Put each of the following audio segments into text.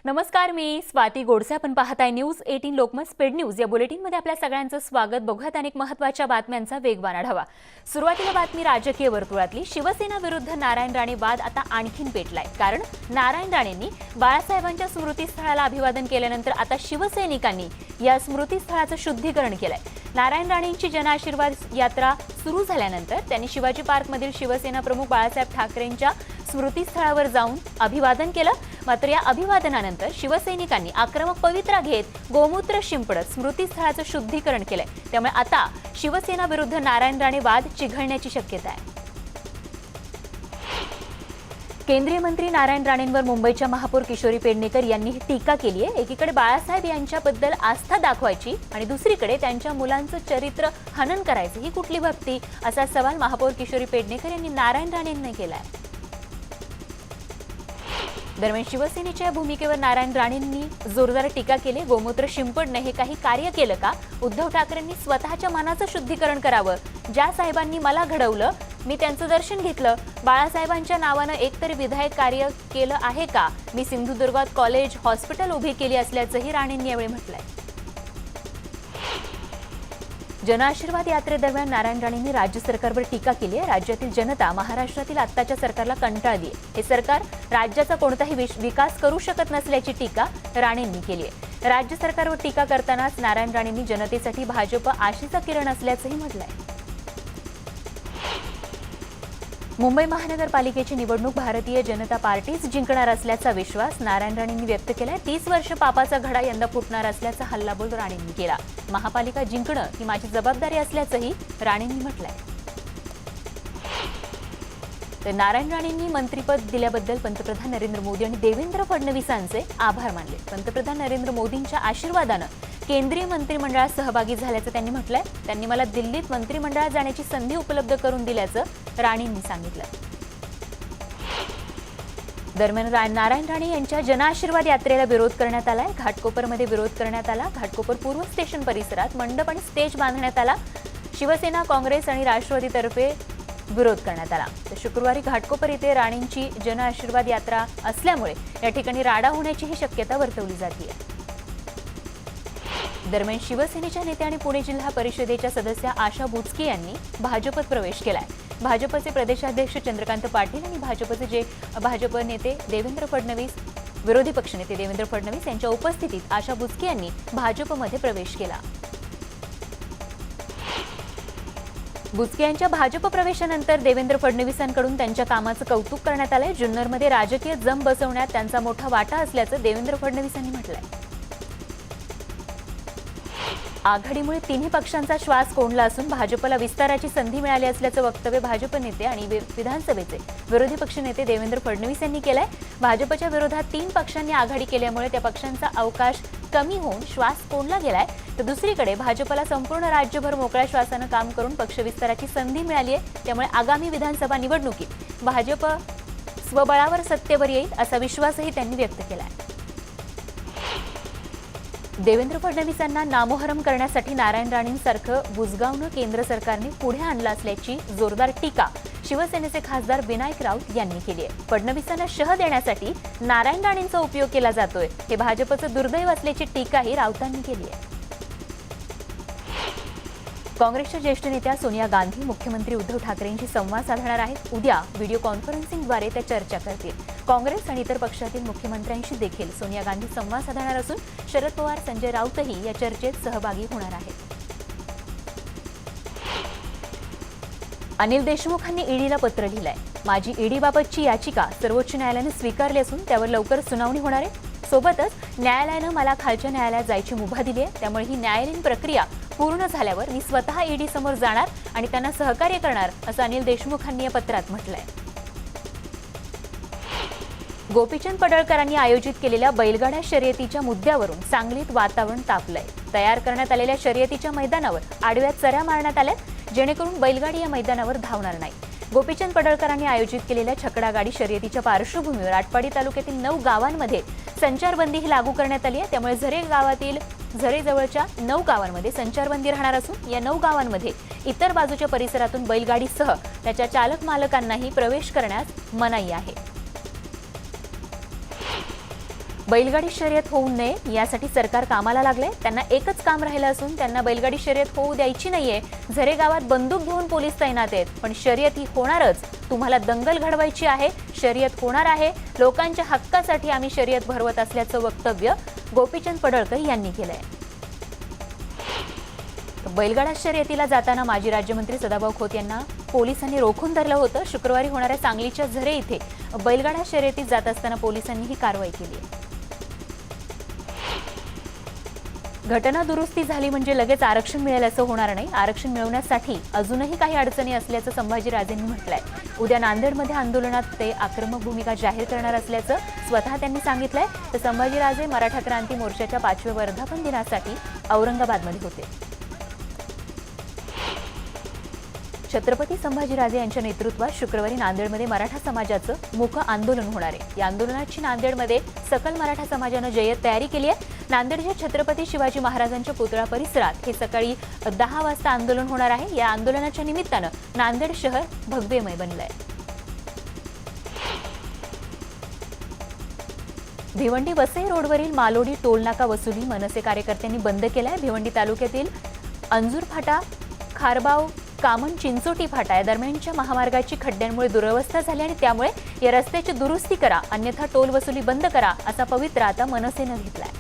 नमस्कार, मी स्वाती गोडसे. आपण पाहताय न्यूज 18 लोकमत स्पीड न्यूज. या बुलेटिनमध्ये आपल्या सगळ्यांचं स्वागत. बघूयात अनेक महत्त्वाच्या बातम्यांचा वेगवान आढावा. सुरुवातीला बातमी राजकीय वर्तुळातली. शिवसेना विरुद्ध नारायण राणे वाद आता आणखीन पेटलाय. कारण नारायण राणेंनी बाळासाहेबांच्या स्मृतीस्थळाला अभिवादन केल्यानंतर आता शिवसैनिकांनी या स्मृतीस्थळाचं शुद्धीकरण केलंय. नारायण राणेंची जनआशीर्वाद यात्रा सुरू झाल्यानंतर त्यांनी शिवाजी पार्कमधील शिवसेना प्रमुख बाळासाहेब ठाकरेंच्या स्मृतीस्थळावर जाऊन अभिवादन केलं. मात्र या अभिवादनानंतर शिवसैनिकांनी आक्रमक पवित्रा घेत गोमूत्र शिंपडत स्मृतीस्थळाचं शुद्धीकरण केलंय. त्यामुळे आता शिवसेना विरुद्ध नारायण राणे वाद चिघळण्याची शक्यता आहे. केंद्रीय मंत्री नारायण राणेंवर मुंबईच्या महापौर किशोरी पेडणेकर यांनी टीका केली आहे. एकीकडे बाळासाहेब यांच्याबद्दल आस्था दाखवायची आणि दुसरीकडे त्यांच्या मुलांचं चरित्र हनन करायचं, ही कुठली भक्ती, असा सवाल महापौर किशोरी पेडणेकर यांनी नारायण राणेंना केलाय. दरम्यान शिवसेनेच्या भूमिकेवर नारायण राणेंनी जोरदार टीका केली. गोमूत्र शिंपडणं हे काही कार्य केलं का? उद्धव ठाकरेंनी स्वतःच्या मनाचं शुद्धीकरण करावं. ज्या साहेबांनी मला घडवलं, मी त्यांचं दर्शन घेतलं. बाळासाहेबांच्या नावानं एकतरी विधायक कार्य केलं आहे का? मी सिंधुदुर्गात कॉलेज, हॉस्पिटल उभी केली असल्याचंही राणेंनी यावेळी म्हटलंय. जनआशीर्वाद यात्रेदरम्यान नारायण राणेंनी राज्य सरकारवर टीका केली आहे. राज्यातील जनता महाराष्ट्रातील आत्ताच्या सरकारला कंटाळली आहे. हे सरकार राज्याचा कोणताही विकास करू शकत नसल्याची टीका राणेंनी केली आहे. राज्य सरकारवर टीका करतानाच नारायण राणेंनी जनतेसाठी भाजप आशेचा किरण असल्याचंही म्हटलंय. मुंबई महानगरपालिकेची निवडणूक भारतीय जनता पार्टीच जिंकणार असल्याचा विश्वास नारायण राणेंनी व्यक्त केलाय. 30 वर्ष पापाचा घडा यंदा फुटणार असल्याचा हल्लाबोल राणेंनी केला. महापालिका जिंकणं ही माझी जबाबदारी असल्याचंही राणेंनी म्हटलंय. तर नारायण राणेंनी मंत्रिपद दिल्याबद्दल पंतप्रधान नरेंद्र मोदी आणि देवेंद्र फडणवीसांचे आभार मानले. पंतप्रधान नरेंद्र मोदींच्या आशीर्वादानं केंद्रीय मंत्रिमंडळात सहभागी झाल्याचं त्यांनी म्हटलंय. त्यांनी मला दिल्लीत मंत्रिमंडळात जाण्याची संधी उपलब्ध करून दिल्याचं राणेंनी सांगितलं. दरम्यान नारायण राणे यांच्या जनआशीर्वाद यात्रेला विरोध करण्यात आलाय. घाटकोपरमध्ये विरोध करण्यात आला. घाटकोपर पूर्व स्टेशन परिसरात मंडप आणि स्टेज बांधण्यात आला. शिवसेना, काँग्रेस आणि राष्ट्रवादीतर्फे विरोध करण्यात आला. तर शुक्रवारी घाटकोपर इथे राणेंची जनआशीर्वाद यात्रा असल्यामुळे या ठिकाणी राडा होण्याचीही शक्यता वर्तवली जाते. दरम्यान शिवसेनेच्या नेत्या आणि पुणे जिल्हा परिषदेच्या सदस्या आशा बुचके यांनी भाजपत प्रवेश केलाय. भाजपचे प्रदेशाध्यक्ष चंद्रकांत पाटील आणि भाजप नेते देवेंद्र फडणवीस, विरोधी पक्षनेते देवेंद्र फडणवीस यांच्या उपस्थितीत आशा बुचके यांनी भाजपमध्ये प्रवेश केला. बुचके यांच्या भाजप प्रवेशानंतर देवेंद्र फडणवीसांकडून त्यांच्या कामाचं कौतुक करण्यात आलंय. जुन्नरमध्ये राजकीय जम बसवण्यात त्यांचा मोठा वाटा असल्याचं देवेंद्र फडणवीसांनी म्हटलंय. आघाडीमुळे तिन्ही पक्षांचा श्वास कोंडला असून भाजपला विस्ताराची संधी मिळाली असल्याचं वक्तव्य भाजप नेते आणि विधानसभेचे विरोधी पक्षनेते देवेंद्र फडणवीस यांनी केलंय. भाजपच्या विरोधात 3 पक्षांनी आघाडी केल्यामुळे त्या पक्षांचा अवकाश कमी होऊन श्वास कोंडला गेलाय. तर दुसरीकडे भाजपला संपूर्ण राज्यभर मोकळ्या श्वासानं काम करून पक्ष विस्ताराची संधी मिळाली आहे. त्यामुळे आगामी विधानसभा निवडणुकीत भाजप स्वबळावर सत्तेवर येईल असा विश्वासही त्यांनी व्यक्त केलाय. देवेंद्र फडणवीसांना नामोहरम करण्यासाठी नारायण राणेंसारखं बुजगावणं केंद्र सरकारने पुढे आणलं असल्याची जोरदार टीका शिवसेनेचे खासदार विनायक राऊत यांनी केली आहे. फडणवीसांना शह देण्यासाठी नारायण राणेंचा उपयोग केला जातोय, हे भाजपचं दुर्दैव असल्याची टीकाही राऊतांनी केली आहे. काँग्रेसच्या ज्येष्ठ नेत्या सोनिया गांधी मुख्यमंत्री उद्धव ठाकरेंशी संवाद साधणार आहेत. उद्या व्हिडिओ कॉन्फरन्सिंगद्वारे त्या चर्चा करतील. काँग्रेस आणि इतर पक्षातील मुख्यमंत्र्यांशी देखील सोनिया गांधी संवाद साधणार असून शरद पवार, संजय राऊतही या चर्चेत सहभागी होणार आहेत. अनिल देशमुखांनी ईडीला पत्र लिहिलंय. माझी ईडीबाबतची याचिका सर्वोच्च न्यायालयाने स्वीकारली असून त्यावर लवकर सुनावणी होणार आहे. सोबतच न्यायालयानं मला खालच्या न्यायालयात जायची मुभा दिली आहे. त्यामुळे ही न्यायालयीन प्रक्रिया पूर्ण झाल्यावर मी स्वतः ईडी समोर जाणार आणि त्यांना सहकार्य करणार, असं अनिल देशमुखांनी या पत्रात म्हटलंय. गोपीचंद पडळकरांनी आयोजित केलेल्या बैलगाड्या शर्यतीच्या मुद्द्यावरून सांगलीत वातावरण तापलंय. तयार करण्यात आलेल्या शर्यतीच्या मैदानावर आडव्या चऱ्या मारण्यात आल्या, जेणेकरून बैलगाडी या मैदानावर धावणार नाही. गोपीचंद पडळकरांनी आयोजित केलेल्या छकडा गाडी शर्यतीच्या पार्श्वभूमीवर आटपाडी तालुक्यातील 9 गावांमध्ये संचारबंदी ही लागू करण्यात आली आहे. त्यामुळे झरेजवळच्या 9 गावांमध्ये संचारबंदी राहणार असून या 9 गावांमध्ये इतर बाजूच्या परिसरातून बैलगाडीसह त्याच्या चालक मालकांनाही प्रवेश करण्यास मनाई आहे. बैलगाडी शर्यत होऊ नये यासाठी सरकार कामाला लागले. त्यांना एकच काम राहिलं असून त्यांना बैलगाडी शर्यत होऊ द्यायची नाहीये. झरे गावात बंदूक घेऊन पोलीस तैनात आहेत, पण शर्यत ही होणारच. तुम्हाला दंगल घडवायची आहे, शर्यत होणार आहे. लोकांच्या हक्कासाठी आम्ही शर्यत भरवत असल्याचं वक्तव्य गोपीचंद पडळकर यांनी केलंय. बैलगाडा शर्यतीला जाताना माजी राज्यमंत्री सदाभाऊ खोत यांना पोलिसांनी रोखून धरलं होतं. शुक्रवारी होणाऱ्या सांगलीच्या झरे इथे बैलगाडा शर्यतीत जात असताना पोलिसांनी ही कारवाई केली आहे. घटना दुरुस्ती झाली म्हणजे लगेच आरक्षण मिळेल असं होणार नाही. आरक्षण मिळवण्यासाठी अजूनही काही अडचणी असल्याचं संभाजीराजेंनी म्हटलंय. उद्या नांदेडमध्ये आंदोलनात ते आक्रमक भूमिका जाहीर करणार असल्याचं स्वतः त्यांनी सांगितलंय. तर संभाजीराजे मराठा क्रांती मोर्चाच्या 5व्या वर्धापन दिनासाठी औरंगाबादमध्ये होते. छत्रपती संभाजीराजे यांच्या नेतृत्वात शुक्रवारी नांदेडमध्ये मराठा समाजाचं मूक आंदोलन होणार आहे. या आंदोलनाची नांदेडमध्ये सकल मराठा समाजानं जय्यत तयारी केली आहे. नांदेडच्या छत्रपती शिवाजी महाराजांच्या पुतळा परिसरात हे सकाळी 10 वाजता आंदोलन होणार आहे. या आंदोलनाच्या निमित्तानं नांदेड शहर भगवेमय बनलंय. भिवंडी वसई रोडवरील मालोडी टोलनाका वसुली मनसे कार्यकर्त्यांनी बंद केलाय. भिवंडी तालुक्यातील अंजूर फाटा, खारबाव, कामन, चिंचोटी फाटा या दरम्यानच्या महामार्गाची खड्ड्यांमुळे दुरवस्था झाली आणि त्यामुळे या रस्त्याची दुरुस्ती करा, अन्यथा टोल वसुली बंद करा असा पवित्रा आता मनसेनं घेतलाय.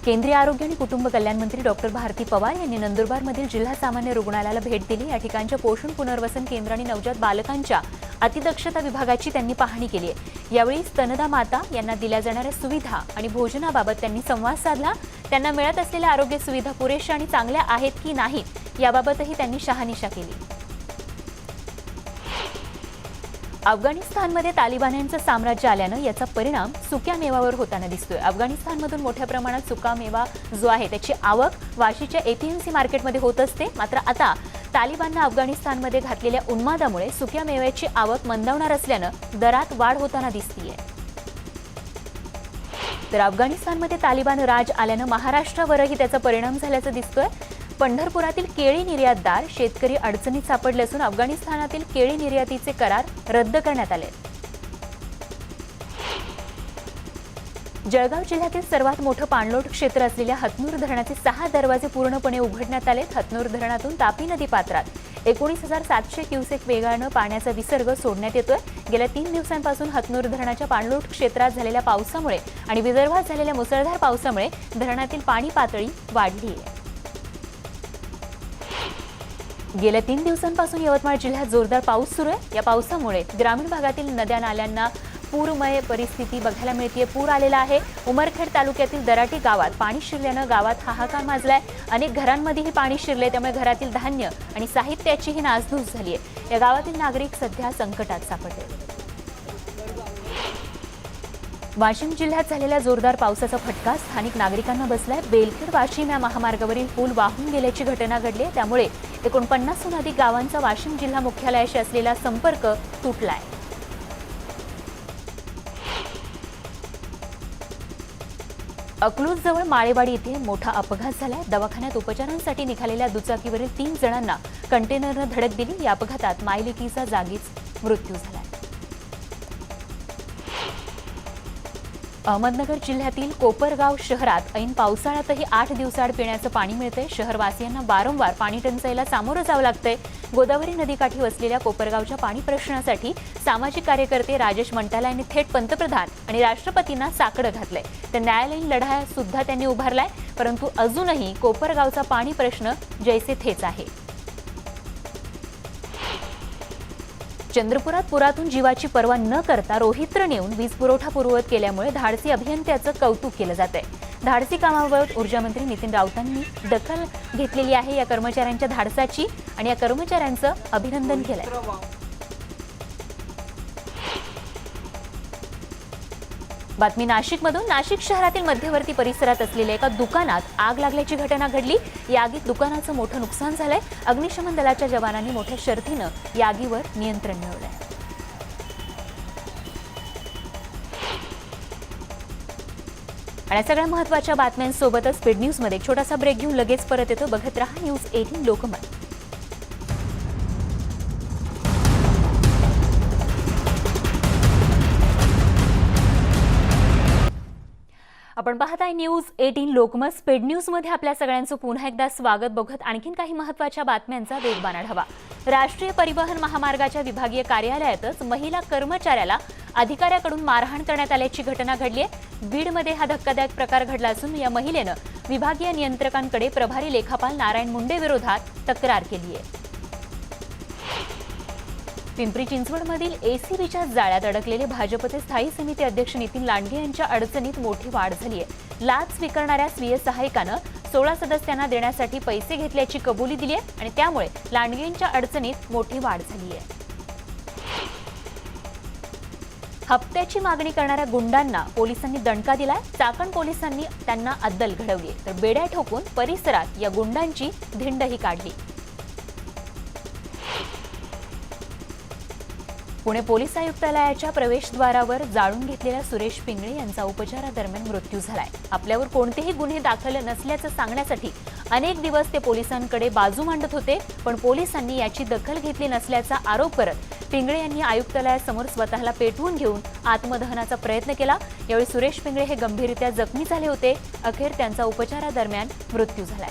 केंद्रीय आरोग्य आणि कुटुंब कल्याण मंत्री डॉक्टर भारती पवार यांनी नंदुरबारमधील जिल्हा सामान्य रुग्णालयाला भेट दिली. या ठिकाणच्या पोषण पुनर्वसन केंद्र आणि नवजात बालकांच्या अतिदक्षता विभागाची त्यांनी पाहणी केली आहे. यावेळी स्तनदा माता यांना दिल्या जाणाऱ्या सुविधा आणि भोजनाबाबत त्यांनी संवाद साधला. त्यांना मिळत असलेल्या आरोग्य सुविधा पुरेशा आणि चांगल्या आहेत की नाहीत याबाबतही त्यांनी शहानिशा केली. अफगाणिस्तानमध्ये तालिबान्यांचं साम्राज्य आल्यानं याचा परिणाम सुक्या मेवावर होताना दिसतोय. अफगाणिस्तानमधून मोठ्या प्रमाणात सुका मेवा जो आहे त्याची आवक वाशीच्या एपीएमसी मार्केटमध्ये होत असते. मात्र आता तालिबाननं अफगाणिस्तानमध्ये घातलेल्या उन्मादामुळे सुक्या मेव्याची आवक मंदावणार असल्यानं दरात वाढ होताना दिसतीये. तर अफगाणिस्तानमध्ये तालिबान राज आल्यानं महाराष्ट्रावरही त्याचा परिणाम झाल्याचं दिसतोय. पंढरपुरातील केळी निर्यातदार शेतकरी अडचणीत सापडले असून अफगाणिस्तानातील केळी निर्यातीचे करार रद्द करण्यात आले. जळगाव जिल्ह्यातील सर्वात मोठं पाणलोट क्षेत्र असलेल्या हतनूर धरणाचे 6 दरवाजे पूर्णपणे उघडण्यात आलेत. हतनूर धरणातून तापी नदी पात्रात 19,700 क्युसेक वेगानं पाण्याचा विसर्ग सोडण्यात येतोय. गेल्या 3 दिवसांपासून हतनूर धरणाच्या पाणलोट क्षेत्रात झालेल्या पावसामुळे आणि विदर्भात झालेल्या मुसळधार पावसामुळे धरणातील पाणी पातळी वाढली आहे. गेल्या 3 दिवसांपासून यवतमाळ जिल्ह्यात जोरदार पाऊस सुरू आहे. या पावसामुळे ग्रामीण भागातील नद्या नाल्यांना पूरमय परिस्थिती बघायला मिळते. पूर आलेला आहे. उमरखेड तालुक्यातील दराटी गावात पाणी शिरल्यानं गावात हाहाकार माजलाय. अनेक घरांमध्येही पाणी शिरले, त्यामुळे घरातील धान्य आणि साहित्याचीही नासधूस झाली आहे. या गावातील नागरिक सध्या संकटात सापडले. वाशिम जिल्ह्यात झालेल्या जोरदार पावसाचा फटका स्थानिक नागरिकांना बसलाय. बेलखेड वाशिम या महामार्गावरील पूल वाहून गेल्याची घटना घडली आहे. त्यामुळे 49हून अधिक गावांचा वाशिम जिल्हा मुख्यालयाशी असलेला संपर्क तुटलाय. अकलूजजवळ माळेवाडी इथे मोठा अपघात झालाय. दवाखान्यात उपचारांसाठी निघालेल्या दुचाकीवरील 3 जणांना कंटेनरनं धडक दिली. या अपघातात मायलेकीचा जागीच मृत्यू झाला. अहमदनगर जिल्ह्यातील कोपरगाव शहरात ऐन पावसाळ्यातही 8 दिवसाआड पिण्याचं पाणी मिळतंय. शहरवासियांना वारंवार पाणी टंचाईला सामोरं जावं लागतंय. गोदावरी नदीकाठी वसलेल्या कोपरगावच्या पाणी प्रश्नासाठी सामाजिक कार्यकर्ते राजेश मंटाला यांनी थेट पंतप्रधान आणि राष्ट्रपतींना साकडं घातलंय. तर न्यायालयीन लढा सुद्धा त्यांनी उभारलाय. परंतु अजूनही कोपरगावचा पाणी प्रश्न जैसे थेच आहे. चंद्रपुरात पुरातून जीवाची पर्वा न करता रोहित्र नेऊन वीज पुरवठा पूर्ववत केल्यामुळे धाडसी अभियंत्याचं कौतुक केलं जातंय. धाडसी कामाबाबत ऊर्जामंत्री नितीन राऊतांनी दखल घेतलेली आहे. या कर्मचाऱ्यांच्या धाडसाची आणि या कर्मचाऱ्यांचं अभिनंदन केलंय. बातमी नाशिकमधून. नाशिक शहरातील मध्यवर्ती परिसरात असलेल्या एका दुकानात आग लागल्याची घटना घडली. या आगीत दुकानाचं मोठं नुकसान झालंय. अग्निशमन दलाच्या जवानांनी मोठ्या शर्थीनं या आगीवर नियंत्रण मिळवलंय. आणि सगळ्या महत्त्वाच्या बातम्यांसोबतच स्पीड न्यूजमध्ये एक छोटासा ब्रेक घेऊन लगेच परत येतो. बघत रहा न्यूज 18 लोकमत. आपण पाहताय न्यूज 18 लोकमत स्पीड न्यूज मध्ये आपल्या सगळ्यांचं पुन्हा एकदा स्वागत. बघत आणखीन काही महत्त्वाच्या बातम्यांचा वेगवान आढावा. राष्ट्रीय परिवहन महामार्गाच्या विभागीय कार्यालयातच महिला कर्मचाऱ्याला अधिकाऱ्याकडून मारहाण करण्यात आल्याची घटना घडली आहे. बीडमध्ये हा धक्कादायक प्रकार घडला असून या महिलेनं विभागीय नियंत्रकांकडे प्रभारी लेखापाल नारायण मुंडे विरोधात तक्रार केली आहे. पिंपरी चिंचवडमधील एसीबीच्या जाळ्यात अडकलेले भाजपचे स्थायी समिती अध्यक्ष नितीन लांडगे यांच्या अडचणीत मोठी वाढ झाली आहे. लाच स्वीकारणाऱ्या स्वीय सहायकानं 16 सदस्यांना देण्यासाठी पैसे घेतल्याची कबुली दिली आहे आणि त्यामुळे लांडगेंच्या अडचणीत मोठी वाढ झाली आहे. हप्त्याची मागणी करणाऱ्या गुंडांना पोलिसांनी दणका दिलाय. चाकण पोलिसांनी त्यांना अद्दल घडवली तर बेड्या ठोकून परिसरात या गुंडांची धिंडही काढली. पुणे पोलीस आयुक्तालयाच्या प्रवेशद्वारावर जाळून घेतलेल्या सुरेश पिंगळे यांचा उपचारादरम्यान मृत्यू झालाय. आपल्यावर कोणतेही गुन्हे दाखल नसल्याचं सांगण्यासाठी अनेक दिवस ते पोलिसांकडे बाजू मांडत होते, पण पोलिसांनी याची दखल घेतली नसल्याचा आरोप करत पिंगळे यांनी आयुक्तालयासमोर स्वतःला पेटवून घेऊन आत्मदहनाचा प्रयत्न केला. यावेळी सुरेश पिंगळे हे गंभीररित्या जखमी झाले होते. अखेर त्यांचा उपचारादरम्यान मृत्यू झालाय.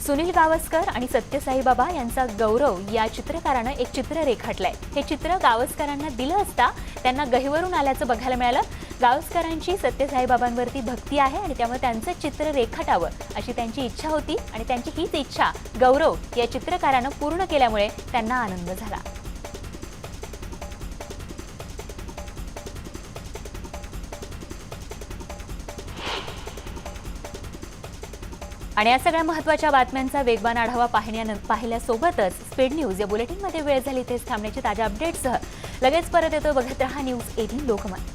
सुनील गावस्कर आणि सत्यसाईबाबा यांचा गौरव या चित्रकारानं एक चित्र रेखाटलंय. हे चित्र गावस्करांना दिलं असता त्यांना गहिवरून आल्याचं बघायला मिळालं. गावस्करांची सत्यसाईबाबांवरती भक्ती आहे आणि त्यामुळे त्यांचं चित्र रेखाटावं अशी त्यांची इच्छा होती आणि त्यांची हीच इच्छा गौरव या चित्रकारानं पूर्ण केल्यामुळे त्यांना आनंद झाला. आणि या सगळ्या महत्त्वाच्या बातम्यांचा वेगवान आढावा पाहिल्यासोबतच स्पीड न्यूज या बुलेटिनमध्ये वेळ झाली तेच थांबण्याची ताज्या अपडेट्ससह लगेच परत येतो. बघत रहा न्यूज 18 लोकमत.